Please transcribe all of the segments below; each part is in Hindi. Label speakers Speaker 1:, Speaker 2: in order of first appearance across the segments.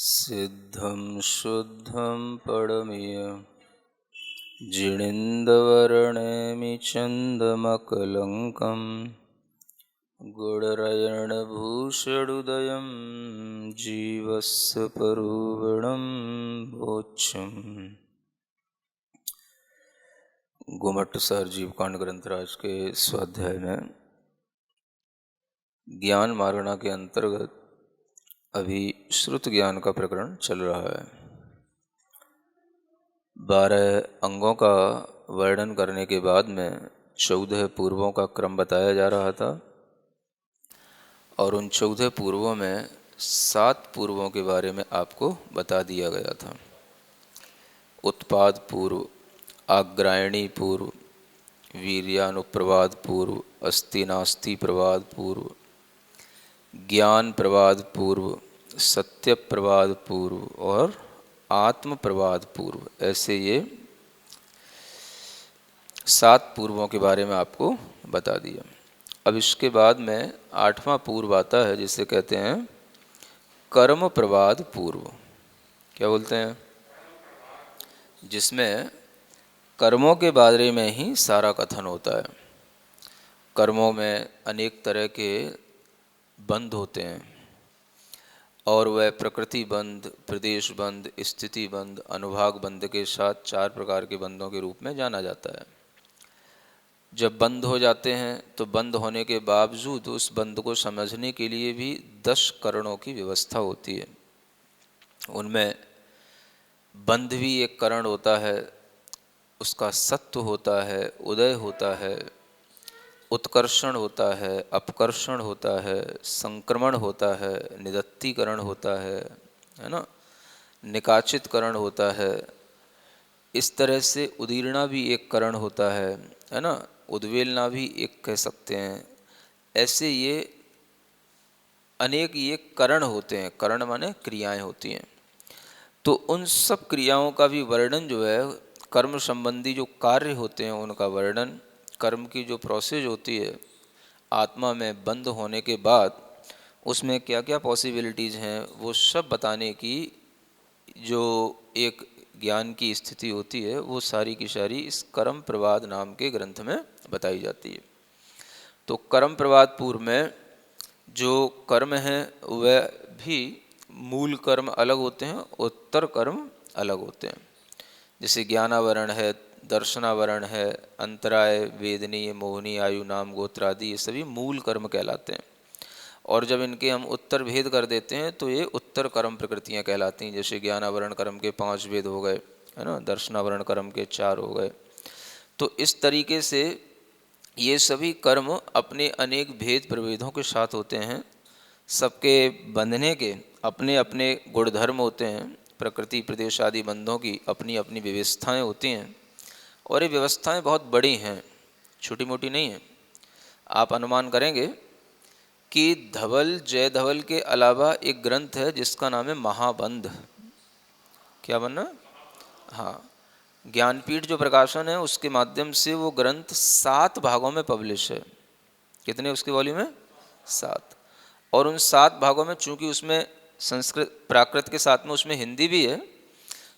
Speaker 1: सिद्धं शुद्धं परमेय जिणेन्दवर्णेमि चन्दमकलङ्कं गुणरयणभूषणुदयं जीवस्य परुवणं भोज्यम्। गोमठ सार जीव कांड ग्रंथराज के स्वाध्याय में ज्ञान मार्गणा के अंतर्गत अभी श्रुत ज्ञान का प्रकरण चल रहा है। 12 अंगों का वर्णन करने के बाद में 14 पूर्वों का क्रम बताया जा रहा था और उन 14 पूर्वों में 7 पूर्वों के बारे में आपको बता दिया गया था। उत्पाद पूर्व, आग्रायणी पूर्व, वीर्यानुप्रवाद पूर्व, अस्ति नास्ति प्रवाद पूर्व, ज्ञान प्रवाद पूर्व, सत्य प्रवाद पूर्व और आत्म प्रवाद पूर्व, ऐसे ये 7 पूर्वों के बारे में आपको बता दिया। अब इसके बाद में 8वां पूर्व आता है जिसे कहते हैं कर्म प्रवाद पूर्व। क्या बोलते हैं? जिसमें कर्मों के बारे में ही सारा कथन होता है। कर्मों में अनेक तरह के बंध होते हैं और वह प्रकृति बंध, प्रदेश बंध, स्थिति बंध, अनुभाग बंध के साथ 4 प्रकार के बंधों के रूप में जाना जाता है। जब बंध हो जाते हैं तो बंध होने के बावजूद उस बंध को समझने के लिए भी 10 करणों की व्यवस्था होती है। उनमें बंध भी एक करण होता है, उसका सत्व होता है, उदय होता है, उत्कर्षण होता है, अपकर्षण होता है, संक्रमण होता है, निदत्तीकरण होता है ना, निकाचितकरण होता है। इस तरह से उदीर्णा भी एक करण होता है ना, उद्वेलना भी एक कह सकते हैं। ऐसे ये अनेक ये करण होते हैं। करण माने क्रियाएं होती हैं। तो उन सब क्रियाओं का भी वर्णन जो है, कर्म संबंधी जो कार्य होते हैं उनका वर्णन, कर्म की जो प्रोसेस होती है आत्मा में बंद होने के बाद उसमें क्या क्या पॉसिबिलिटीज़ हैं, वो सब बताने की जो एक ज्ञान की स्थिति होती है वो सारी की सारी इस कर्म प्रवाद नाम के ग्रंथ में बताई जाती है। तो कर्म प्रवाद पूर्व में जो कर्म हैं वह भी मूल कर्म अलग होते हैं, उत्तर कर्म अलग होते हैं। जैसे ज्ञानावरण है, दर्शनावरण है, अंतराय, वेदनीय, मोहनी, आयु, नाम, गोत्र आदि ये सभी मूल कर्म कहलाते हैं। और जब इनके हम उत्तर भेद कर देते हैं तो ये उत्तर कर्म प्रकृतियां कहलाती हैं। जैसे ज्ञानावरण कर्म के 5 भेद हो गए, है ना, दर्शनावरण कर्म के 4 हो गए। तो इस तरीके से ये सभी कर्म अपने अनेक भेद प्रभेदों के साथ होते हैं। सबके बंधने के अपने अपने गुणधर्म होते हैं। प्रकृति प्रदेश आदि बंधों की अपनी अपनी व्यवस्थाएं होती हैं और ये व्यवस्थाएं बहुत बड़ी हैं, छोटी मोटी नहीं हैं। आप अनुमान करेंगे कि धवल, जय धवल के अलावा एक ग्रंथ है जिसका नाम है महाबंध। क्या बनना? हाँ, ज्ञानपीठ जो प्रकाशन है उसके माध्यम से वो ग्रंथ 7 भागों में पब्लिश है। कितने उसके वॉल्यूम है? 7। और उन 7 भागों में चूंकि उसमें संस्कृत प्राकृत के साथ में उसमें हिंदी भी है,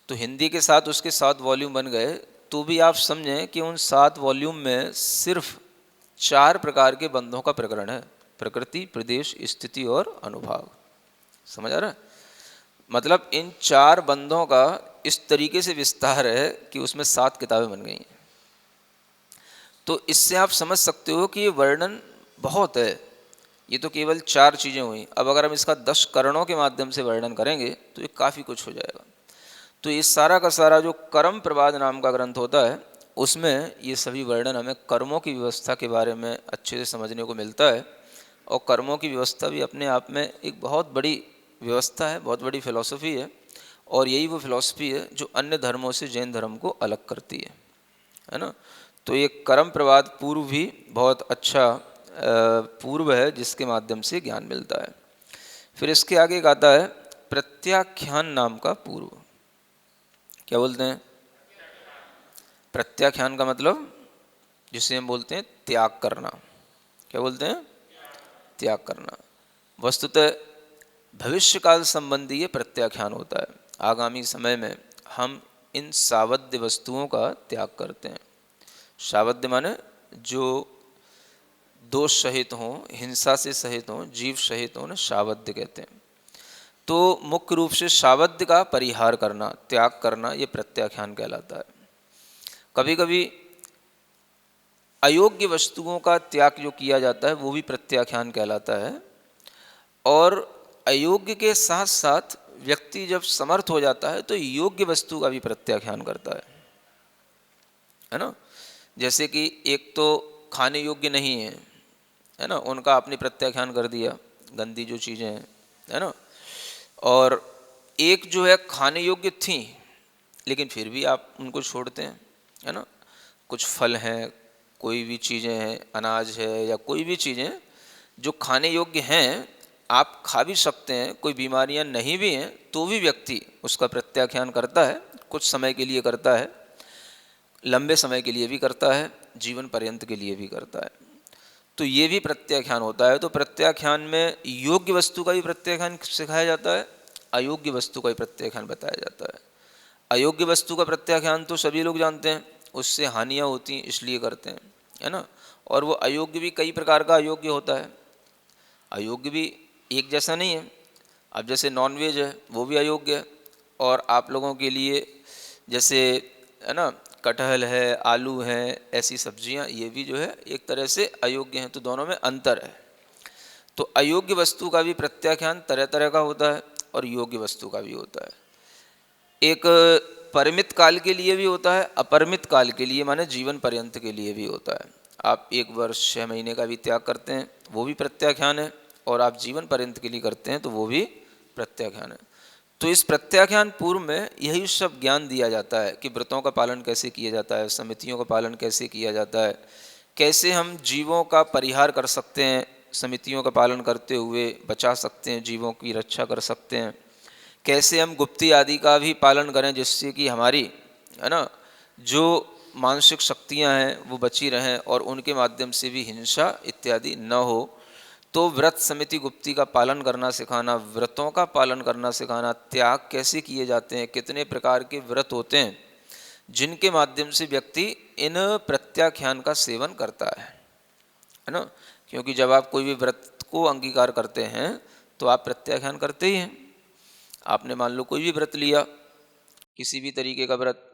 Speaker 1: तो हिंदी के साथ उसके 7 वॉल्यूम बन गए। तो भी आप समझें कि उन 7 वॉल्यूम में सिर्फ 4 प्रकार के बंधों का प्रकरण है, प्रकृति, प्रदेश, स्थिति और अनुभाग। समझ आ रहा है? मतलब इन 4 बंधों का इस तरीके से विस्तार है कि उसमें 7 किताबें बन गई हैं। तो इससे आप समझ सकते हो कि ये वर्णन बहुत है। ये तो केवल 4 चीज़ें हुई। अब अगर हम इसका 10 करणों के माध्यम से वर्णन करेंगे तो ये काफ़ी कुछ हो जाएगा। तो ये सारा का सारा जो कर्म प्रवाद नाम का ग्रंथ होता है उसमें ये सभी वर्णन हमें कर्मों की व्यवस्था के बारे में अच्छे से समझने को मिलता है। और कर्मों की व्यवस्था भी अपने आप में एक बहुत बड़ी व्यवस्था है, बहुत बड़ी फिलॉसफी है। और यही वो फिलॉसफी है जो अन्य धर्मों से जैन धर्म को अलग करती है ना। तो ये कर्म प्रवाद पूर्व भी बहुत अच्छा पूर्व है जिसके माध्यम से ज्ञान मिलता है। फिर इसके आगे एक आता है प्रत्याख्यान नाम का पूर्व। क्या बोलते हैं? प्रत्याख्यान का मतलब जिसे हम बोलते हैं त्याग करना। क्या बोलते हैं? त्याग करना। वस्तुतः भविष्य काल संबंधी ये प्रत्याख्यान होता है। आगामी समय में हम इन सावध्य वस्तुओं का त्याग करते हैं। सावध्य माने जो दोष सहित हों, हिंसा से सहित हों, जीव सहित हों, सावध्य कहते हैं। तो मुख्य रूप से सावध्य का परिहार करना, त्याग करना, ये प्रत्याख्यान कहलाता है। कभी कभी अयोग्य वस्तुओं का त्याग जो किया जाता है वो भी प्रत्याख्यान कहलाता है। और अयोग्य के साथ साथ व्यक्ति जब समर्थ हो जाता है तो योग्य वस्तु का भी प्रत्याख्यान करता है ना। जैसे कि एक तो खाने योग्य नहीं है ना, उनका आपने प्रत्याख्यान कर दिया, गंदी जो चीज़ें हैं, है ना। और एक जो है खाने योग्य थी लेकिन फिर भी आप उनको छोड़ते हैं, है ना। कुछ फल हैं, कोई भी चीज़ें हैं, अनाज है या कोई भी चीज़ें जो खाने योग्य हैं, आप खा भी सकते हैं, कोई बीमारियां नहीं भी हैं, तो भी व्यक्ति उसका प्रत्याख्यान करता है। कुछ समय के लिए करता है, लंबे समय के लिए भी करता है, जीवन पर्यंत के लिए भी करता है। तो ये भी प्रत्याख्यान होता है। तो प्रत्याख्यान में योग्य वस्तु का भी प्रत्याख्यान सिखाया जाता है, अयोग्य वस्तु का भी प्रत्याख्यान बताया जाता है। अयोग्य वस्तु का प्रत्याख्यान तो सभी लोग जानते हैं, उससे हानियाँ होती हैं इसलिए करते हैं, है ना। और वो अयोग्य भी कई प्रकार का अयोग्य होता है। अयोग्य भी एक जैसा नहीं है। अब जैसे नॉनवेज है वो भी अयोग्य है, और आप लोगों के लिए जैसे, है ना, कटहल है, आलू है, ऐसी सब्जियां, ये भी जो है एक तरह से अयोग्य हैं। तो दोनों में अंतर है। तो अयोग्य वस्तु का भी प्रत्याख्यान तरह तरह का होता है और योग्य वस्तु का भी होता है। एक परिमित काल के लिए भी होता है, अपरिमित काल के लिए माने जीवन पर्यंत के लिए भी होता है। आप 1 वर्ष 6 महीने का भी त्याग करते हैं, वो भी प्रत्याख्यान है, और आप जीवन पर्यंत के लिए करते हैं तो वो भी प्रत्याख्यान है। तो इस प्रत्याख्यान पूर्व में यही सब ज्ञान दिया जाता है कि व्रतों का पालन कैसे किया जाता है, समितियों का पालन कैसे किया जाता है, कैसे हम जीवों का परिहार कर सकते हैं, समितियों का पालन करते हुए बचा सकते हैं, जीवों की रक्षा कर सकते हैं, कैसे हम गुप्ती आदि का भी पालन करें जिससे कि हमारी, है ना, जो मानसिक शक्तियां हैं वो बची रहें और उनके माध्यम से भी हिंसा इत्यादि न हो। तो व्रत समिति गुप्ती का पालन करना सिखाना, व्रतों का पालन करना सिखाना, त्याग कैसे किए जाते हैं, कितने प्रकार के व्रत होते हैं जिनके माध्यम से व्यक्ति इन प्रत्याख्यान का सेवन करता है ना। क्योंकि जब आप कोई भी व्रत को अंगीकार करते हैं तो आप प्रत्याख्यान करते ही हैं। आपने मान लो कोई भी व्रत लिया, किसी भी तरीके का व्रत,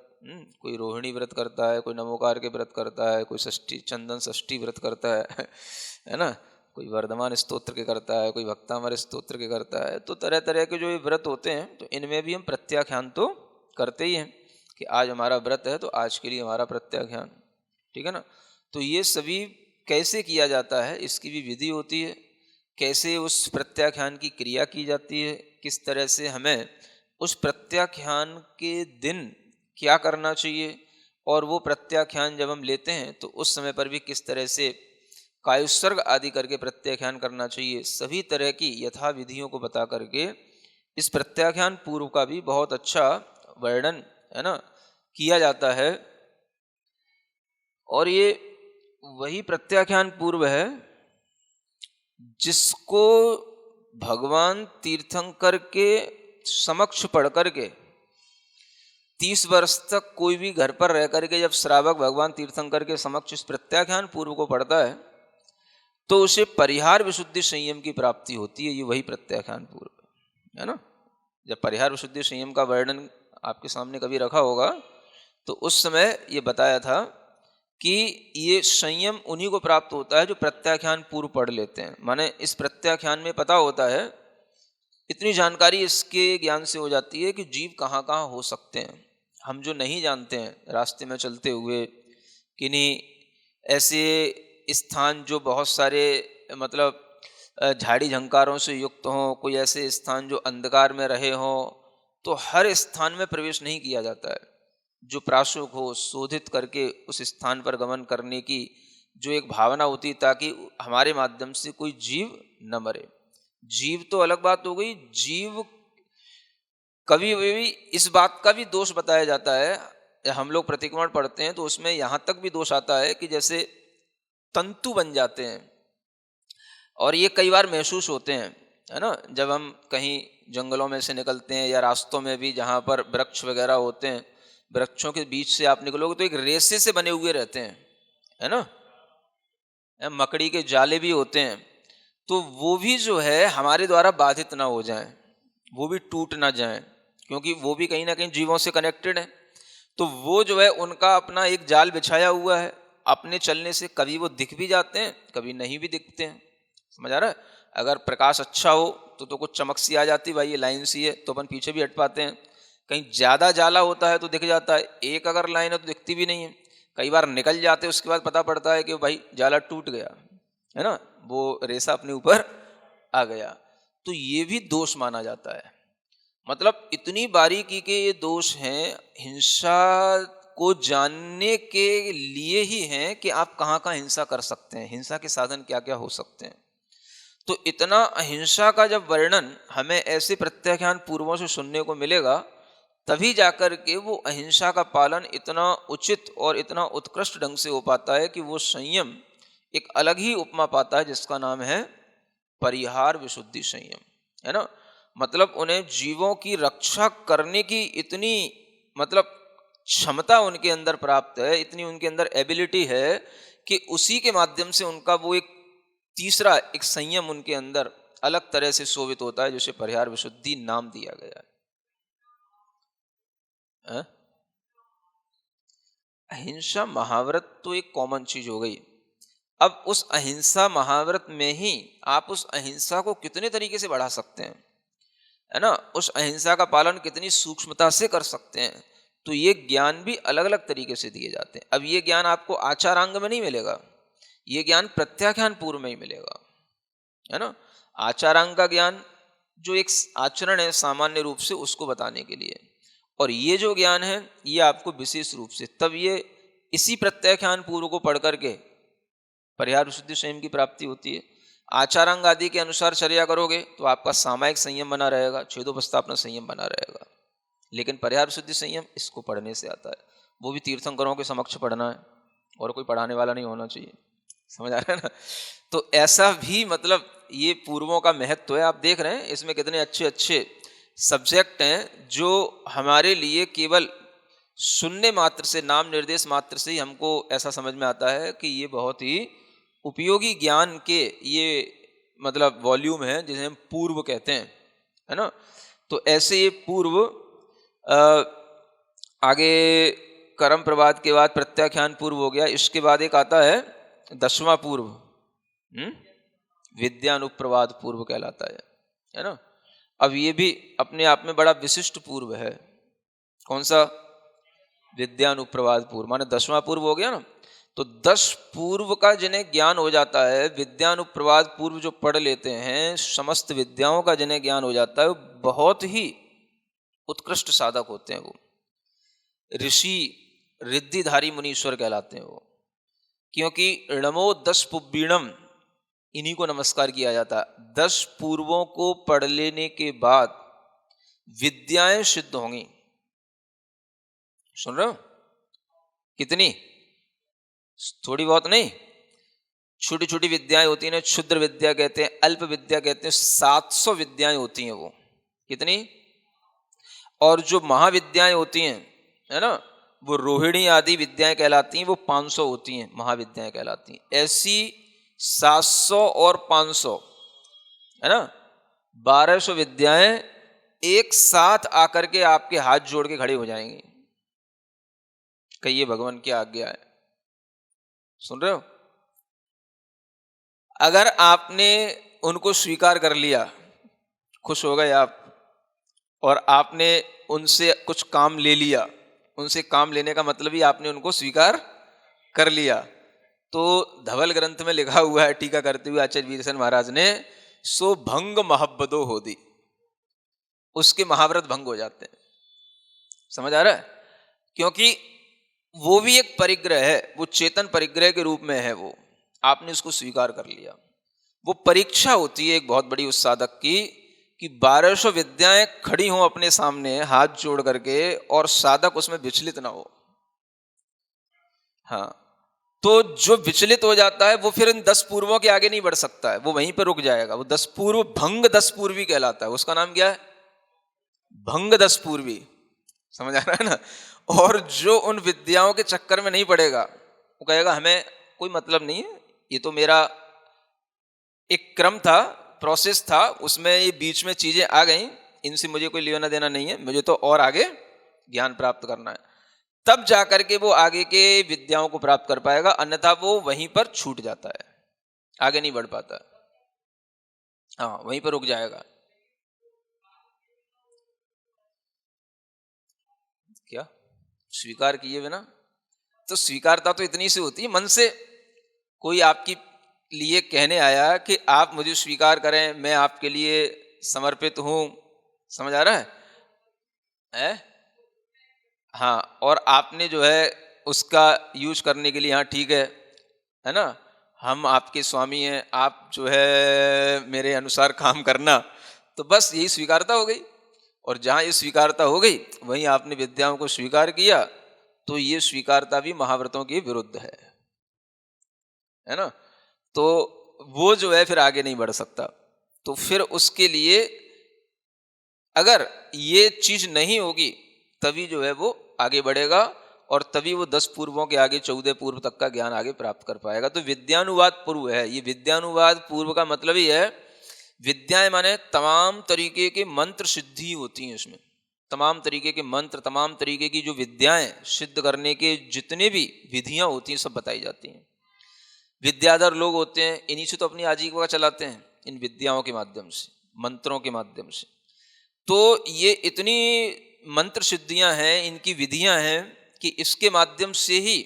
Speaker 1: कोई रोहिणी व्रत करता है, कोई नमोकार के व्रत करता है, कोई षष्ठी चंदन षष्ठी व्रत करता है ना, कोई वर्धमान स्तोत्र के करता है, कोई भक्तामर स्तोत्र के करता है। तो तरह तरह के जो ये व्रत होते हैं तो इनमें भी हम प्रत्याख्यान तो करते ही हैं कि आज हमारा व्रत है तो आज के लिए हमारा प्रत्याख्यान, ठीक है ना। तो ये सभी कैसे किया जाता है, इसकी भी विधि होती है, कैसे उस प्रत्याख्यान की क्रिया की जाती है, किस तरह से हमें उस प्रत्याख्यान के दिन क्या करना चाहिए, और वो प्रत्याख्यान जब हम लेते हैं तो उस समय पर भी किस तरह से कायुत्सर्ग आदि करके प्रत्याख्यान करना चाहिए। सभी तरह की यथा विधियों को बता करके इस प्रत्याख्यान पूर्व का भी बहुत अच्छा वर्णन, है ना, किया जाता है। और ये वही प्रत्याख्यान पूर्व है जिसको भगवान तीर्थंकर के समक्ष पढ़ करके 30 वर्ष तक कोई भी घर पर रह करके जब श्रावक भगवान तीर्थंकर के समक्ष इस प्रत्याख्यान पूर्व को पढ़ता है तो उसे परिहार विशुद्धि संयम की प्राप्ति होती है। ये वही प्रत्याख्यान पूर्व है ना। जब परिहार विशुद्धि संयम का वर्णन आपके सामने कभी रखा होगा तो उस समय ये बताया था कि ये संयम उन्हीं को प्राप्त होता है जो प्रत्याख्यान पूर्व पढ़ लेते हैं। माने इस प्रत्याख्यान में पता होता है, इतनी जानकारी इसके ज्ञान से हो जाती है कि जीव कहाँ कहाँ हो सकते हैं, हम जो नहीं जानते हैं। रास्ते में चलते हुए किन्हीं ऐसे स्थान जो बहुत सारे मतलब झाड़ी झंकारों से युक्त हों, कोई ऐसे स्थान जो अंधकार में रहे हों, तो हर स्थान में प्रवेश नहीं किया जाता है। जो प्राशुक हो, शोधित करके उस स्थान पर गमन करने की जो एक भावना होती है ताकि हमारे माध्यम से कोई जीव न मरे। जीव तो अलग बात हो गई, जीव कभी भी इस बात का भी दोष बताया जाता है। हम लोग प्रतिक्रमण पढ़ते हैं तो उसमें यहाँ तक भी दोष आता है कि जैसे तंतु बन जाते हैं, और ये कई बार महसूस होते हैं है ना। जब हम कहीं जंगलों में से निकलते हैं या रास्तों में भी जहाँ पर वृक्ष वगैरह होते हैं, वृक्षों के बीच से आप निकलोगे तो एक रेसे से बने हुए रहते हैं, है ना। मकड़ी के जाले भी होते हैं, तो वो भी जो है हमारे द्वारा बाधित ना हो जाएं, वो भी टूट ना जाएं, क्योंकि वो भी कहीं ना कहीं जीवों से कनेक्टेड है। तो वो जो है उनका अपना एक जाल बिछाया हुआ है, अपने चलने से कभी वो दिख भी जाते हैं, कभी नहीं भी दिखते हैं। समझ आ रहा है। अगर प्रकाश अच्छा हो तो कुछ चमक सी आ जाती, भाई ये लाइन सी है, तो अपन पीछे भी हट पाते हैं। कहीं ज़्यादा जाला होता है तो दिख जाता है, एक अगर लाइन है तो दिखती भी नहीं है। कई बार निकल जाते हैं, उसके बाद पता पड़ता है कि भाई जाला टूट गया, है ना, वो रेसा अपने ऊपर आ गया। तो ये भी दोष माना जाता है। मतलब इतनी बारीकी के ये दोष हैं, हिंसा को जानने के लिए ही हैं कि आप कहाँ कहाँ हिंसा कर सकते हैं, हिंसा के साधन क्या क्या हो सकते हैं। तो इतना अहिंसा का जब वर्णन हमें ऐसे प्रत्याख्यान पूर्वों से सुनने को मिलेगा, तभी जाकर के वो अहिंसा का पालन इतना उचित और इतना उत्कृष्ट ढंग से हो पाता है कि वो संयम एक अलग ही उपमा पाता है, जिसका नाम है परिहार विशुद्धि संयम, है ना। मतलब उन्हें जीवों की रक्षा करने की इतनी मतलब क्षमता उनके अंदर प्राप्त है, इतनी उनके अंदर एबिलिटी है कि उसी के माध्यम से उनका वो एक तीसरा एक संयम उनके अंदर अलग तरह से शोभित होता है, जिसे परिहार विशुद्धि नाम दिया गया है। अहिंसा महाव्रत तो एक कॉमन चीज हो गई। अब उस अहिंसा महाव्रत में ही आप उस अहिंसा को कितने तरीके से बढ़ा सकते हैं, है ना, उस अहिंसा का पालन कितनी सूक्ष्मता से कर सकते हैं। तो ये ज्ञान भी अलग अलग तरीके से दिए जाते हैं। अब ये ज्ञान आपको आचारांग में नहीं मिलेगा, ये ज्ञान प्रत्याख्यान पूर्व में ही मिलेगा, है ना। आचारांग का ज्ञान जो एक आचरण है सामान्य रूप से उसको बताने के लिए, और ये जो ज्ञान है ये आपको विशेष रूप से तब ये इसी प्रत्याख्यान पूर्व को पढ़ करके परिहार विशुद्धि संयम की प्राप्ति होती है। आचारांग आदि के अनुसार चर्या करोगे तो आपका सामायिक संयम बना रहेगा, छेदोपस्थापना संयम बना रहेगा। लेकिन परिहार विशुद्धि संयम इसको पढ़ने से आता है, वो भी तीर्थंकरों के समक्ष पढ़ना है, और कोई पढ़ाने वाला नहीं होना चाहिए। समझ आ रहा है ना। तो ऐसा भी मतलब ये पूर्वों का महत्व है। आप देख रहे हैं इसमें कितने अच्छे अच्छे सब्जेक्ट हैं जो हमारे लिए केवल सुनने मात्र से, नाम निर्देश मात्र से ही हमको ऐसा समझ में आता है कि ये बहुत ही उपयोगी ज्ञान के ये मतलब वॉल्यूम है, जिसे हम पूर्व कहते हैं, है ना। तो ऐसे ये पूर्व आगे कर्म प्रवाद के बाद प्रत्याख्यान पूर्व हो गया। इसके बाद एक आता है 10वां पूर्व, विद्यानुप्रवाद पूर्व कहलाता है ना। अब ये भी अपने आप में बड़ा विशिष्ट पूर्व है। कौन सा? विद्यानुप्रवाद पूर्व, माने 10वां पूर्व हो गया ना। तो 10 पूर्व का जिन्हें ज्ञान हो जाता है, विद्यानुप्रवाद पूर्व जो पढ़ लेते हैं, समस्त विद्याओं का जिन्हें ज्ञान हो जाता है, वो बहुत ही उत्कृष्ट साधक होते हैं। वो ऋषि रिद्धिधारी मुनीश्वर कहलाते हैं वो, क्योंकि णमो 10 पुब्बीणम, इन्हीं को नमस्कार किया जाता है। 10 पूर्वों को पढ़ लेने के बाद विद्याएं सिद्ध होंगी। सुन रहे हो? कितनी? थोड़ी बहुत नहीं, छोटी छोटी विद्याएं होती हैं, क्षुद्र विद्या कहते हैं, अल्प विद्या कहते हैं। 700 विद्याएं होती हैं वो। कितनी? और जो महाविद्याएं होती हैं, है ना, वो रोहिणी आदि विद्याएं कहलाती हैं, वो 500 होती हैं, महाविद्याएं कहलाती हैं। ऐसी 700 और 500, है ना, 1200 विद्याएं एक साथ आकर के आपके हाथ जोड़ के खड़े हो जाएंगी। कहिए भगवान की आज्ञा है। सुन रहे हो? अगर आपने उनको स्वीकार कर लिया, खुश हो गए आप, और आपने उनसे कुछ काम ले लिया, उनसे काम लेने का मतलब ही आपने उनको स्वीकार कर लिया। तो धवल ग्रंथ में लिखा हुआ है, टीका करते हुए आचार्य वीरसेन महाराज ने, सो भंग महब्बदो होदी, उसके महाव्रत भंग हो जाते हैं। समझ आ रहा है? क्योंकि वो भी एक परिग्रह है, वो चेतन परिग्रह के रूप में है, वो आपने उसको स्वीकार कर लिया। वो परीक्षा होती है एक बहुत बड़ी उस साधक की, कि 1200 विद्याएं खड़ी हों अपने सामने हाथ जोड़ करके, और साधक उसमें विचलित ना हो। हाँ, तो जो विचलित हो जाता है वो फिर इन 10 पूर्वों के आगे नहीं बढ़ सकता है, वो वहीं पर रुक जाएगा। वो 10 पूर्व भंग 10 पूर्वी कहलाता है। उसका नाम क्या है? भंग 10 पूर्वी। समझ आ रहा है ना? और जो उन विद्याओं के चक्कर में नहीं पड़ेगा, वो कहेगा हमें कोई मतलब नहीं है, ये तो मेरा एक क्रम था, प्रोसेस था, उसमें ये बीच में चीजें आ गई, इनसे मुझे कोई लेना देना नहीं है, मुझे तो और आगे ज्ञान प्राप्त करना है। तब जाकर के वो आगे के विद्याओं को प्राप्त कर पाएगा, अन्यथा वो वहीं पर छूट जाता है, आगे नहीं बढ़ पाता। हाँ, वहीं पर रुक जाएगा। क्या स्वीकार किए बिना? तो स्वीकारता तो इतनी सी होती है मन से। कोई आपकी लिए कहने आया कि आप मुझे स्वीकार करें, मैं आपके लिए समर्पित हूं, समझ आ रहा है? हाँ, और आपने जो है उसका यूज करने के लिए, हाँ ठीक है ना, हम आपके स्वामी हैं, आप जो है मेरे अनुसार काम करना, तो बस यही स्वीकारता हो गई। और जहाँ ये स्वीकारता हो गई वहीं आपने विद्याओं को स्वीकार किया, तो ये स्वीकारता भी महाव्रतों के विरुद्ध है ना? तो वो जो है फिर आगे नहीं बढ़ सकता। तो फिर उसके लिए अगर ये चीज नहीं होगी तभी जो है वो आगे बढ़ेगा, और तभी वो 10 पूर्वों के आगे 14 पूर्व तक का ज्ञान आगे प्राप्त कर पाएगा। तो विद्यानुवाद पूर्व है ये। विद्यानुवाद पूर्व का मतलब ही है, विद्याएं माने तमाम तरीके के मंत्र सिद्धि होती हैं इसमें, तमाम तरीके के मंत्र, तमाम तरीके की जो विद्याएं सिद्ध करने के जितने भी विधियां होती हैं सब बताई जाती हैं। विद्याधर लोग होते हैं, इन्हीं से तो अपनी आजीविका चलाते हैं, इन विद्याओं के माध्यम से, मंत्रों के माध्यम से। तो ये इतनी मंत्र सिद्धियां हैं, इनकी विधियां हैं कि इसके माध्यम से ही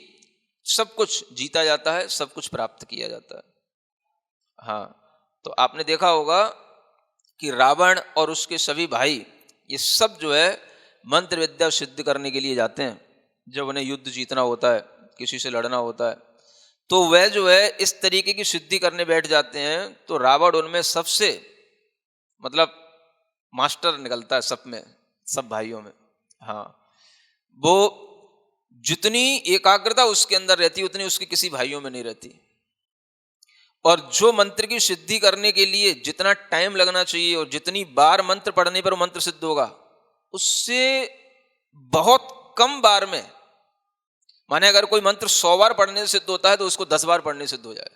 Speaker 1: सब कुछ जीता जाता है, सब कुछ प्राप्त किया जाता है। हाँ, तो आपने देखा होगा कि रावण और उसके सभी भाई, ये सब जो है मंत्र विद्या सिद्ध करने के लिए जाते हैं। जब उन्हें युद्ध जीतना होता है, किसी से लड़ना होता है, तो वह जो है इस तरीके की सिद्धि करने बैठ जाते हैं। तो रावण उनमें सबसे मतलब मास्टर निकलता है, सब में, सब भाइयों में। हाँ, वो जितनी एकाग्रता उसके अंदर रहती उतनी उसके किसी भाइयों में नहीं रहती। और जो मंत्र की सिद्धि करने के लिए जितना टाइम लगना चाहिए और जितनी बार मंत्र पढ़ने पर मंत्र सिद्ध होगा, उससे बहुत कम बार में, माने अगर कोई मंत्र 100 बार पढ़ने से सिद्ध होता है तो उसको 10 बार पढ़ने से सिद्ध हो जाए,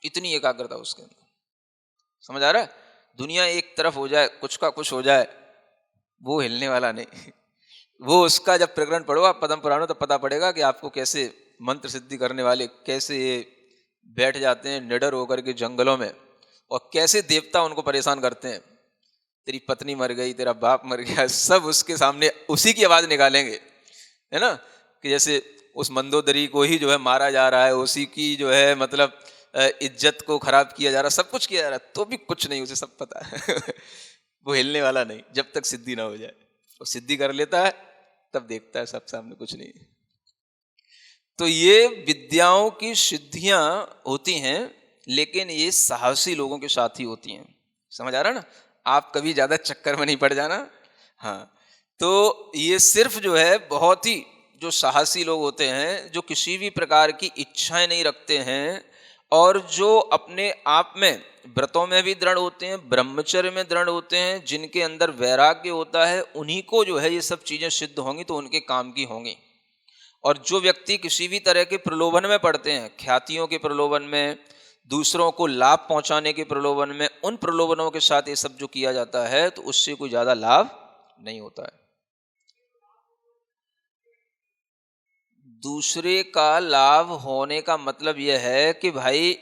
Speaker 1: इतनी एकाग्रता उसके अंदर। समझ आ रहा है? दुनिया एक तरफ हो जाए, कुछ का कुछ हो जाए, वो हिलने वाला नहीं। वो उसका जब प्रकरण पढ़ो आप पद्म पुराणों, तब पता पड़ेगा कि आपको कैसे मंत्र सिद्धि करने वाले कैसे बैठ जाते हैं निडर होकर के जंगलों में, और कैसे देवता उनको परेशान करते हैं। तेरी पत्नी मर गई, तेरा बाप मर गया, सब उसके सामने उसी की आवाज निकालेंगे, है ना? कि जैसे उस मंदोदरी को ही जो है मारा जा रहा है, उसी की जो है मतलब इज्जत को खराब किया जा रहा है, सब कुछ किया जा रहा है, तो भी कुछ नहीं, उसे सब पता है। वो हिलने वाला नहीं जब तक सिद्धि ना हो जाए। वो सिद्धि कर लेता है तब देखता है सब सामने कुछ नहीं। तो ये विद्याओं की सिद्धियां होती हैं, लेकिन ये साहसी लोगों के साथ ही होती हैं। समझ आ रहा है ना? आप कभी ज्यादा चक्कर में नहीं पड़ जाना। हाँ, तो ये सिर्फ जो है बहुत ही जो साहसी लोग होते हैं, जो किसी भी प्रकार की इच्छाएं नहीं रखते हैं, और जो अपने आप में व्रतों में भी दृढ़ होते हैं, ब्रह्मचर्य में दृढ़ होते हैं, जिनके अंदर वैराग्य होता है, उन्हीं को जो है ये सब चीजें सिद्ध होंगी, तो उनके काम की होंगी। और जो व्यक्ति किसी भी तरह के प्रलोभन में पड़ते हैं, ख्यातियों के प्रलोभन में, दूसरों को लाभ पहुंचाने के प्रलोभन में, उन प्रलोभनों के साथ ये सब जो किया जाता है, तो उससे कोई ज्यादा लाभ नहीं होता है। दूसरे का लाभ होने का मतलब यह है कि भाई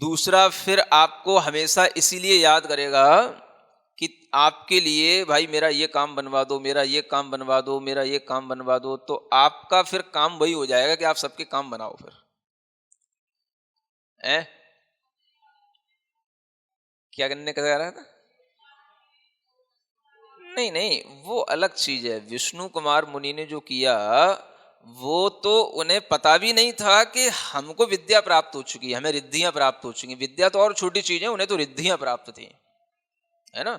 Speaker 1: दूसरा फिर आपको हमेशा इसीलिए याद करेगा कि आपके लिए भाई मेरा ये काम बनवा दो, मेरा ये काम बनवा दो, मेरा ये काम बनवा दो, तो आपका फिर काम वही हो जाएगा कि आप सबके काम बनाओ फिर। है क्या करने का कह रहा था? नहीं नहीं, वो अलग चीज है। विष्णु कुमार मुनि ने जो किया, वो तो उन्हें पता भी नहीं था कि हमको विद्या प्राप्त हो चुकी है, हमें रिद्धियां प्राप्त हो चुकी। विद्या तो और छोटी चीज है, उन्हें तो रिद्धियां प्राप्त थी, है ना?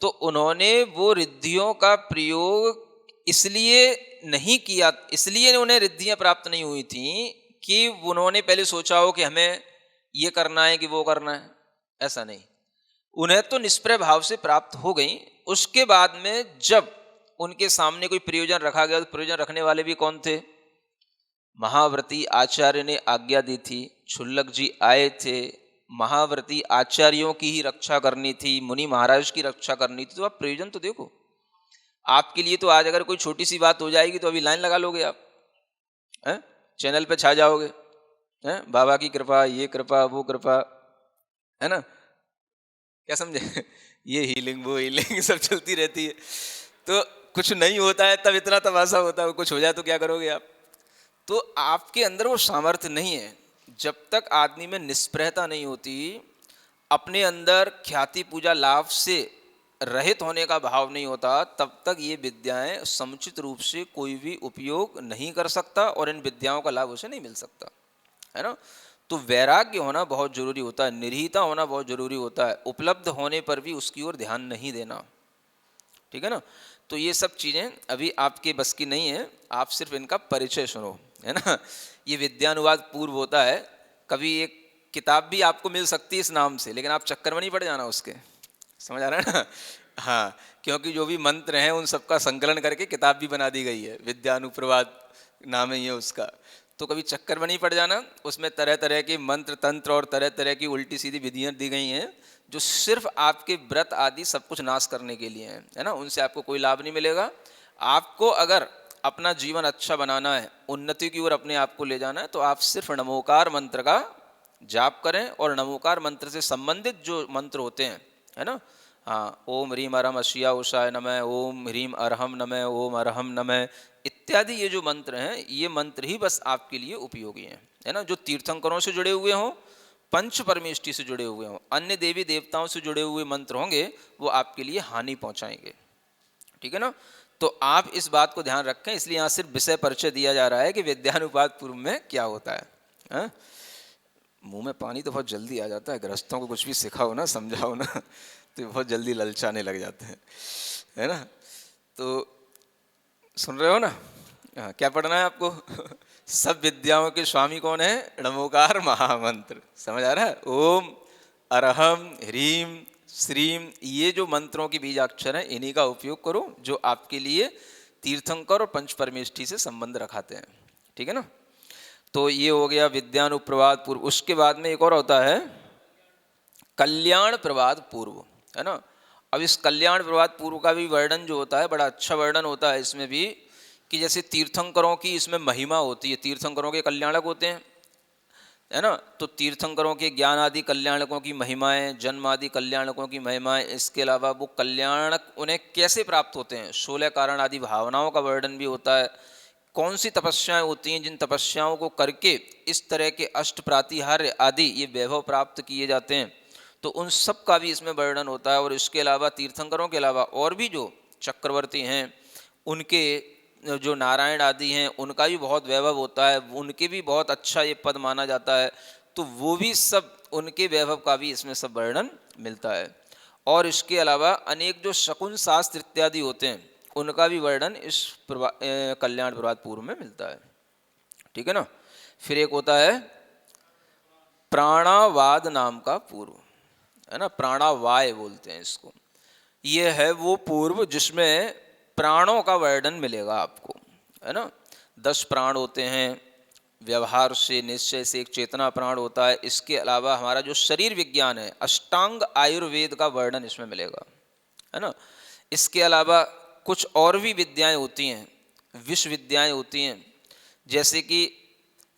Speaker 1: तो उन्होंने वो रिद्धियों का प्रयोग इसलिए नहीं किया, इसलिए उन्हें रिद्धियां प्राप्त नहीं हुई थी कि उन्होंने पहले सोचा हो कि हमें ये करना है कि वो करना है, ऐसा नहीं। उन्हें तो निष्प्रय भाव से प्राप्त हो गई। उसके बाद में जब उनके सामने कोई प्रयोजन रखा गया तो प्रयोजन रखने वाले भी कौन थे? महाव्रती आचार्य ने आज्ञा दी थी, क्षुल्लक जी आए थे, महाव्रती आचार्यों की ही रक्षा करनी थी, मुनि महाराज की रक्षा करनी थी। तो आप प्रयोजन तो देखो, आपके लिए तो आज अगर कोई छोटी सी बात हो जाएगी तो अभी लाइन लगा लोगे आप, हैं? चैनल पे छा जाओगे, हैं? बाबा की कृपा, ये कृपा, वो कृपा, है ना, क्या समझे? ये हीलिंग वो हीलिंग सब चलती रहती है। तो कुछ नहीं होता है तब इतना तमाशा होता है, कुछ हो जाए तो क्या करोगे आप? तो आपके अंदर वो सामर्थ्य नहीं है। जब तक आदमी में निष्प्रहता नहीं होती, अपने अंदर ख्याति पूजा लाभ से रहित होने का भाव नहीं होता, तब तक ये विद्याएं समुचित रूप से कोई भी उपयोग नहीं कर सकता और इन विद्याओं का लाभ उसे नहीं मिल सकता, है ना। तो वैराग्य होना बहुत जरूरी होता है, निर्हीता होना बहुत जरूरी होता है, उपलब्ध होने पर भी उसकी ओर ध्यान नहीं देना, ठीक है ना। तो ये सब चीज़ें अभी आपके बस की नहीं है, आप सिर्फ इनका परिचय सुनो, है ना। ये विद्यानुवाद पूर्व होता है, कभी एक किताब भी आपको मिल सकती है इस नाम से, लेकिन आप चक्कर में नहीं पड़ जाना उसके, समझ आ रहा है ना। हाँ, क्योंकि जो भी मंत्र हैं उन सबका संकलन करके किताब भी बना दी गई है, विद्यानुप्रवाद नाम है ये उसका। तो कभी चक्कर में नहीं पड़ जाना, उसमें तरह तरह के मंत्र तंत्र और तरह तरह की उल्टी सीधी विधियाँ दी गई हैं जो सिर्फ आपके व्रत आदि सब कुछ नाश करने के लिए हैं, है ना। उनसे आपको कोई लाभ नहीं मिलेगा। आपको अगर अपना जीवन अच्छा बनाना है, उन्नति की ओर अपने आप को ले जाना है, तो आप सिर्फ नमोकार मंत्र का जाप करें और नमोकार मंत्र से संबंधित जो मंत्र होते हैं, है ना, हाँ, ओम ह्रीम अरहम अशिया उषाय नमः, ओम ह्रीम अरहम नमः, ओम अरहम नमः इत्यादि ये जो मंत्र हैं, ये मंत्र ही बस आपके लिए उपयोगी हैं, है ना। जो तीर्थंकरों से जुड़े हुए हों, पंच परमेष्टि से जुड़े हुए हों, अन्य देवी देवताओं से जुड़े हुए मंत्र होंगे, वो आपके लिए हानि पहुंचाएंगे, ठीक है ना। तो आप इस बात को ध्यान रखें, इसलिए यहाँ सिर्फ विषय परिचय दिया जा रहा है कि विद्यानुपात पूर्व में क्या होता है, हा? मुंह में पानी तो बहुत जल्दी आ जाता है, गृहस्थों को कुछ भी सिखाओ ना, समझाओ ना, तो बहुत जल्दी ललचाने लग जाते हैं, है ना। तो सुन रहे हो ना, हाँ, क्या पढ़ना है आपको? सब विद्याओं के स्वामी कौन है? नमोकार महामंत्र, समझ आ रहा है? ओम अरहम ह्रीम श्रीम, ये जो मंत्रों की बीजाक्षर हैं, इन्हीं का उपयोग करो, जो आपके लिए तीर्थंकर और पंच परमेष्ठी से संबंध रखाते हैं, ठीक है ना। तो ये हो गया विद्यानुप्रवाद पूर्व। उसके बाद में एक और होता है कल्याण प्रवाद पूर्व, है ना। अब इस कल्याण प्रवाद पूर्व का भी वर्णन जो होता है, बड़ा अच्छा वर्णन होता है इसमें भी, कि जैसे तीर्थंकरों की इसमें महिमा होती है, तीर्थंकरों के कल्याणक होते हैं, है ना। तो तीर्थंकरों के ज्ञान आदि कल्याणकों की महिमाएं, जन्म आदि कल्याणकों की महिमाएं, इसके अलावा वो कल्याणक उन्हें कैसे प्राप्त होते हैं, 16 कारण आदि भावनाओं का वर्णन भी होता है। कौन सी तपस्याएं होती हैं जिन तपस्याओं को करके इस तरह के अष्ट प्रातिहार्य आदि ये वैभव प्राप्त किए जाते हैं, तो उन सब का भी इसमें वर्णन होता है। और इसके अलावा तीर्थंकरों के अलावा और भी जो चक्रवर्ती हैं, उनके जो नारायण आदि हैं, उनका भी बहुत वैभव होता है, उनके भी बहुत अच्छा ये पद माना जाता है, तो वो भी सब उनके वैभव का भी इसमें सब वर्णन मिलता है। और इसके अलावा अनेक जो शकुन शास्त्र इत्यादि होते हैं, उनका भी वर्णन इस कल्याण प्रवाद पूर्व में मिलता है, ठीक है ना। फिर एक होता है प्राणावाद नाम का पूर्व, है ना, प्राणावाय बोलते हैं इसको। ये है वो पूर्व जिसमें प्राणों का वर्णन मिलेगा आपको, है ना। 10 प्राण होते हैं, व्यवहार से निश्चय से एक चेतना प्राण होता है। इसके अलावा हमारा जो शरीर विज्ञान है, अष्टांग आयुर्वेद का वर्णन इसमें मिलेगा, है ना। इसके अलावा कुछ और भी विद्याएं होती हैं, विश्व विद्याएं होती हैं, जैसे कि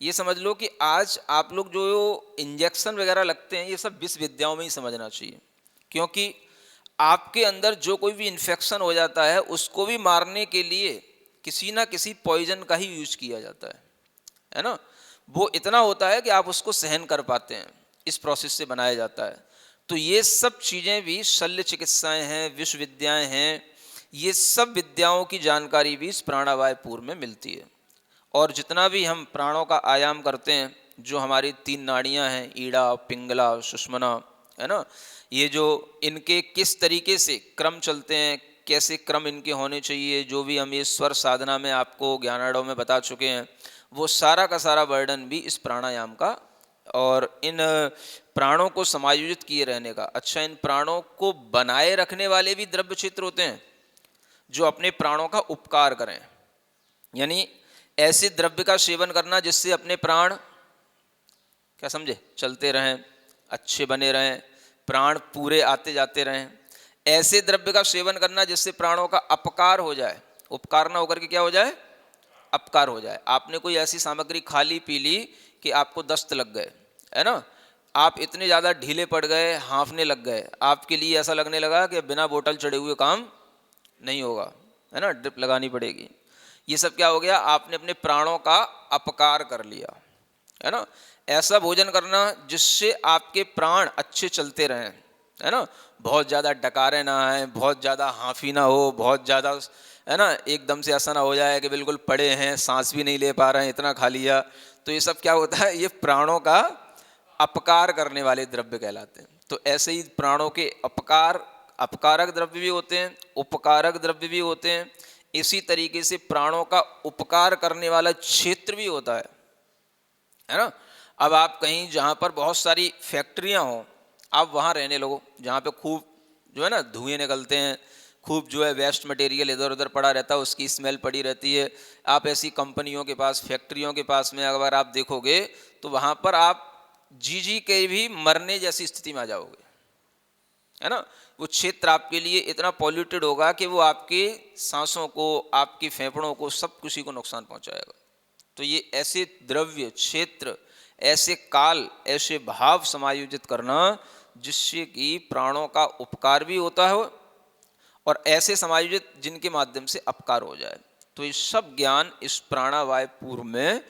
Speaker 1: ये समझ लो कि आज आप लोग जो इंजेक्शन वगैरह लगते हैं, ये सब विश्व विद्याओं में ही समझना चाहिए, क्योंकि आपके अंदर जो कोई भी इन्फेक्शन हो जाता है, उसको भी मारने के लिए किसी ना किसी पॉइजन का ही यूज किया जाता है ना। वो इतना होता है कि आप उसको सहन कर पाते हैं, इस प्रोसेस से बनाया जाता है। तो ये सब चीज़ें भी शल्य चिकित्साएं हैं, विश्व विद्याएं हैं, ये सब विद्याओं की जानकारी भी इस प्राणावाय पूर्व में मिलती है। और जितना भी हम प्राणों का आयाम करते हैं, जो हमारी 3 नाड़ियां हैं, ईड़ा पिंगला सुषुम्ना, है ना, ये जो इनके किस तरीके से क्रम चलते हैं, कैसे क्रम इनके होने चाहिए, जो भी हम ये स्वर साधना में आपको ज्ञानार्णव में बता चुके हैं, वो सारा का सारा वर्णन भी इस प्राणायाम का और इन प्राणों को समायोजित किए रहने का। अच्छा, इन प्राणों को बनाए रखने वाले भी द्रव्य क्षेत्र होते हैं जो अपने प्राणों का उपकार करें, यानी ऐसे द्रव्य का सेवन करना जिससे अपने प्राण क्या समझे चलते रहें, अच्छे बने रहें, प्राण पूरे आते जाते रहें। ऐसे द्रव्य का सेवन करना जिससे प्राणों का अपकार हो जाए, उपकार ना होकर के क्या हो जाए, अपकार हो जाए। आपने कोई ऐसी सामग्री खा ली पी ली कि आपको दस्त लग गए, है ना, आप इतने ज़्यादा ढीले पड़ गए, हाँफने लग गए, आपके लिए ऐसा लगने लगा कि बिना बोतल चढ़े हुए काम नहीं होगा, है ना, ड्रिप लगानी पड़ेगी। ये सब क्या हो गया, आपने अपने प्राणों का अपकार कर लिया, है ना। ऐसा भोजन करना जिससे आपके प्राण अच्छे चलते रहें, है ना, बहुत ज़्यादा डकारे ना आए, बहुत ज़्यादा हाँफी ना हो, बहुत ज़्यादा, है ना, एकदम से ऐसा ना हो जाए कि बिल्कुल पड़े हैं, सांस भी नहीं ले पा रहे हैं, इतना खा लिया। तो ये सब क्या होता है, ये प्राणों का अपकार करने वाले द्रव्य कहलाते हैं। तो ऐसे ही प्राणों के अपकारक द्रव्य भी होते हैं, उपकारक द्रव्य भी होते हैं। इसी तरीके से प्राणों का उपकार करने वाला क्षेत्र भी होता है ना। अब आप कहीं जहाँ पर बहुत सारी फैक्ट्रियाँ हों, आप वहाँ रहने लगो जहाँ पे खूब जो है ना धुएं निकलते हैं, खूब जो है वेस्ट मटेरियल इधर उधर पड़ा रहता है, उसकी स्मेल पड़ी रहती है। आप ऐसी कंपनियों के पास, फैक्ट्रियों के पास में अगर आप देखोगे तो वहाँ पर आप जी के भी मरने जैसी स्थिति में आ जाओगे, है ना। वो क्षेत्र आपके लिए इतना पॉल्यूटेड होगा कि वो आपके सांसों को, आपके फेफड़ों को, सब किसी को नुकसान पहुंचाएगा। तो ये ऐसे द्रव्य क्षेत्र, ऐसे काल, ऐसे भाव समायोजित करना जिससे कि प्राणों का उपकार भी होता है और ऐसे समायोजित जिनके माध्यम से अपकार हो जाए। तो ये सब ज्ञान इस प्राणावाय पूर्व में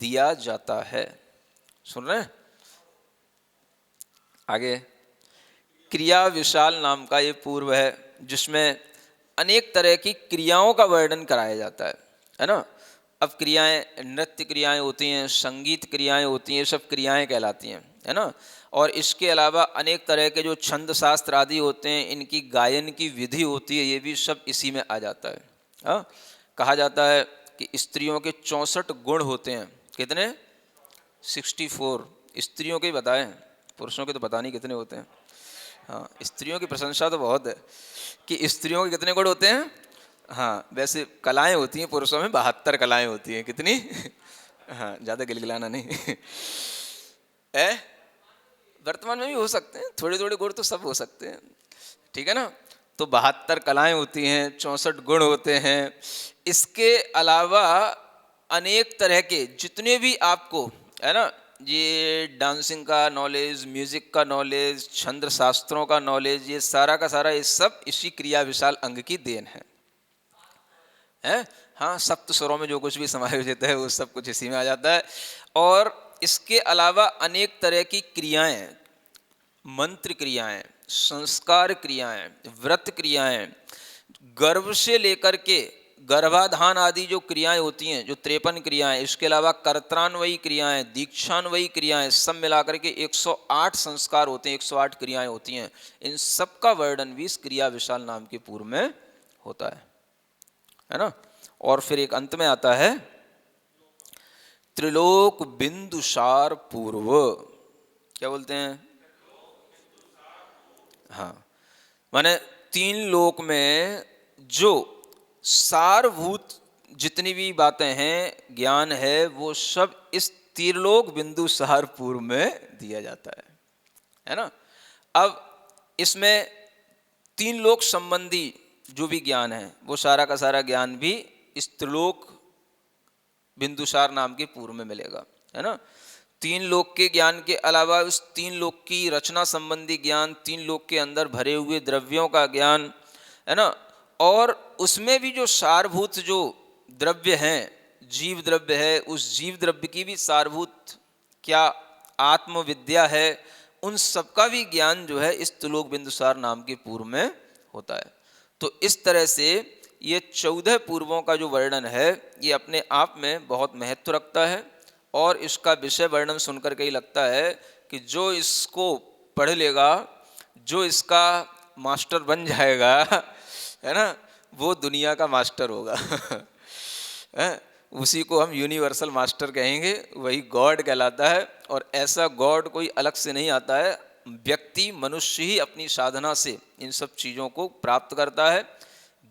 Speaker 1: दिया जाता है। सुन रहे हैं? आगे क्रिया विशाल नाम का ये पूर्व है जिसमें अनेक तरह की क्रियाओं का वर्णन कराया जाता है ना। अब क्रियाएं, नृत्य क्रियाएं होती हैं, संगीत क्रियाएं होती हैं, सब क्रियाएं कहलाती हैं, है ना। और इसके अलावा अनेक तरह के जो छंद शास्त्र आदि होते हैं, इनकी गायन की विधि होती है, ये भी सब इसी में आ जाता है। हाँ, कहा जाता है कि स्त्रियों के 64 गुण होते हैं। कितने? 64। स्त्रियों के ही बताएं, पुरुषों के तो पता नहीं कितने होते हैं। हाँ, स्त्रियों की प्रशंसा तो बहुत है कि स्त्रियों के कितने गुण होते हैं। हाँ, वैसे कलाएं होती हैं पुरुषों में, 72 कलाएं होती हैं। कितनी? हाँ, ज़्यादा गिलगिलाना नहीं है। वर्तमान में भी हो सकते हैं, थोड़े थोड़े गुण तो सब हो सकते हैं, ठीक है ना। तो 72 कलाएं होती हैं, 64 गुण होते हैं। इसके अलावा अनेक तरह के जितने भी आपको, है ना, ये डांसिंग का नॉलेज, म्यूजिक का नॉलेज, छंद शास्त्रों का नॉलेज, ये सारा का सारा ये सब इसी क्रिया विशाल अंग की देन है। हाँ, सप्त स्वरों में जो कुछ भी समायोजित है वो सब कुछ इसी में आ जाता है। और इसके अलावा अनेक तरह की क्रियाएं, मंत्र क्रियाएं, संस्कार क्रियाएं, व्रत क्रियाएं, गर्भ से लेकर के गर्भाधान आदि जो क्रियाएं होती हैं, जो 53 क्रियाएं, इसके अलावा कर्त्रान्वयी क्रियाएं, दीक्षान्वयी क्रियाएं, सब मिलाकर के 108 संस्कार होते हैं, 108 क्रियाएं होती हैं। इन सब का वर्णन भी इस क्रिया विशाल नाम के पूर्व में होता है ना। और फिर एक अंत में आता है त्रिलोक बिंदुसार पूर्व। क्या बोलते हैं? हाँ, माने 3 लोक में जो सारभूत जितनी भी बातें हैं, ज्ञान है, वो सब इस त्रिलोक बिंदुसार पूर्व में दिया जाता है ना। अब इसमें 3 लोक संबंधी जो भी ज्ञान है, वो सारा का सारा ज्ञान भी इस त्रिलोक बिंदुसार नाम के पूर्व में मिलेगा, है ना। 3 लोक के ज्ञान के अलावा उस 3 लोक की रचना संबंधी ज्ञान, 3 लोक के अंदर भरे हुए द्रव्यों का ज्ञान, है ना। और उसमें भी जो सारभूत जो द्रव्य हैं, जीव द्रव्य है, उस जीव द्रव्य की भी सारभूत क्या आत्मविद्या है, उन सबका भी ज्ञान जो है इस त्रिलोक बिंदुसार नाम के पूर्व में होता है। तो इस तरह से ये 14 पूर्वों का जो वर्णन है, ये अपने आप में बहुत महत्व रखता है। और इसका विषय वर्णन सुनकर के ही लगता है कि जो इसको पढ़ लेगा, जो इसका मास्टर बन जाएगा, है ना, वो दुनिया का मास्टर होगा। हैं? उसी को हम यूनिवर्सल मास्टर कहेंगे, वही गॉड कहलाता है। और ऐसा गॉड कोई अलग से नहीं आता है, व्यक्ति मनुष्य ही अपनी साधना से इन सब चीज़ों को प्राप्त करता है।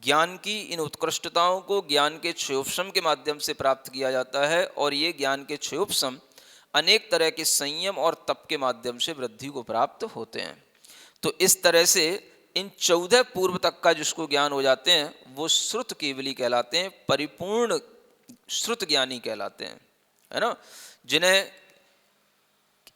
Speaker 1: ज्ञान की इन उत्कृष्टताओं को ज्ञान के क्षयोपशम के माध्यम से प्राप्त किया जाता है, और ये ज्ञान के क्षयोपशम अनेक तरह के संयम और तप के माध्यम से वृद्धि को प्राप्त होते हैं। तो इस तरह से इन 14 पूर्व तक का जिसको ज्ञान हो जाते हैं वो श्रुत केवली कहलाते हैं, परिपूर्ण श्रुत ज्ञानी कहलाते हैं, है ना। जिन्हें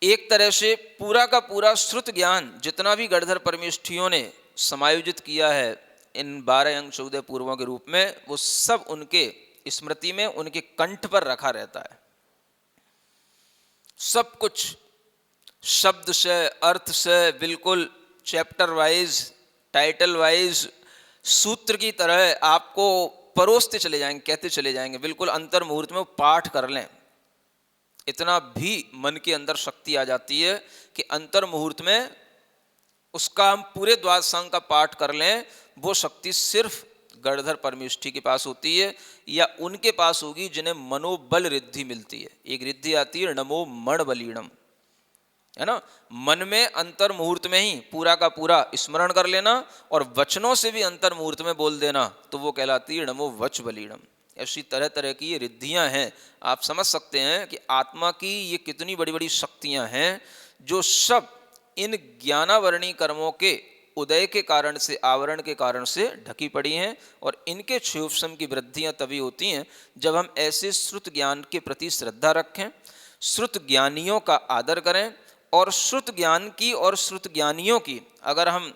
Speaker 1: एक तरह से पूरा का पूरा श्रुत ज्ञान जितना भी गणधर परमेष्ठियों ने समायोजित किया है इन 12 अंग 14 पूर्वों के रूप में, वो सब उनके स्मृति में, उनके कंठ पर रखा रहता है। सब कुछ शब्द से, अर्थ से, बिल्कुल चैप्टर वाइज, टाइटल वाइज, सूत्र की तरह आपको परोसते चले जाएंगे, कहते चले जाएंगे। बिल्कुल अंतर मुहूर्त में वो पाठ कर लें, इतना भी मन के अंदर शक्ति आ जाती है कि अंतर मुहूर्त में उसका हम पूरे द्वादशांग का पाठ कर लें। वो शक्ति सिर्फ गणधर परमेष्ठी के पास होती है, या उनके पास होगी जिन्हें मनोबल रिद्धि मिलती है। एक रिद्धि आती है नमो मण बलीणम, है ना। मन में अंतर मुहूर्त में ही पूरा का पूरा स्मरण कर लेना और वचनों से भी अंतर मुहूर्त में बोल देना, तो वो कहलाती है नमो वच बलीणम। ऐसी तरह तरह की ये रिद्धियां हैं। आप समझ सकते हैं कि आत्मा की ये कितनी बड़ी बड़ी शक्तियां हैं, जो सब इन ज्ञानावरणी कर्मों के उदय के कारण से, आवरण के कारण से ढकी पड़ी हैं। और इनके क्षयोपशम की वृद्धियां तभी होती हैं जब हम ऐसे श्रुत ज्ञान के प्रति श्रद्धा रखें, श्रुत ज्ञानियों का आदर करें, और श्रुत ज्ञान की और श्रुत ज्ञानियों की अगर हम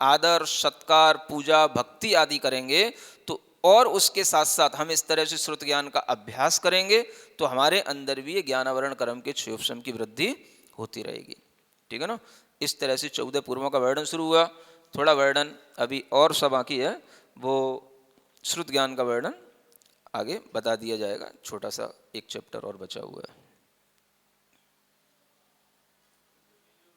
Speaker 1: आदर, सत्कार, पूजा, भक्ति आदि करेंगे, तो और उसके साथ साथ हम इस तरह से श्रुत ज्ञान का अभ्यास करेंगे, तो हमारे अंदर भी ये ज्ञानावरण कर्म के क्षयोपशम की वृद्धि होती रहेगी। ठीक है ना। इस तरह से 14 पूर्वों का वर्णन शुरू हुआ। थोड़ा वर्णन अभी और सब बाकी है, वो श्रुत ज्ञान का वर्णन आगे बता दिया जाएगा। छोटा सा एक चैप्टर और बचा हुआ है।